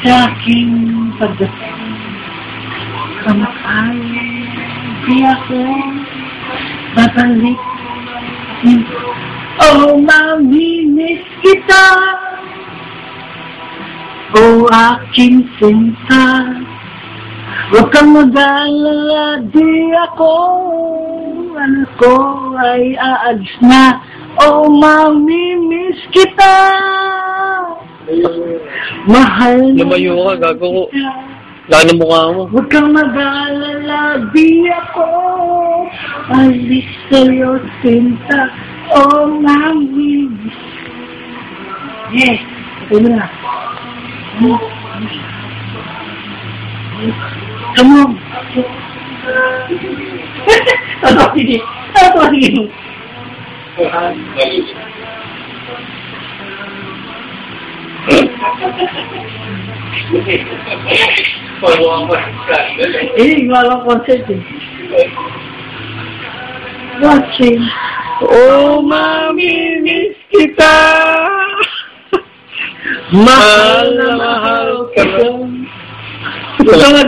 sa aking pagdating. Kamakay, di ako babalik. Oh, mamimiss kita, oh, aking sinta. Huwag kang mag-alala, di ako, ano ko ay aalis na. Oh, mamimiss kita, mahal na lumayo ka, gago ko. Lalo mukha mo. huwag kang mag-alala, di ako alis sa'yo, sinta. Oh, mamimiss. Yes, ito na. Come on. Tato, sige. Tato, sige. Walang concert eh. Watching. Oh, mamimiss kita. Mahal na mahal ka. Ito nga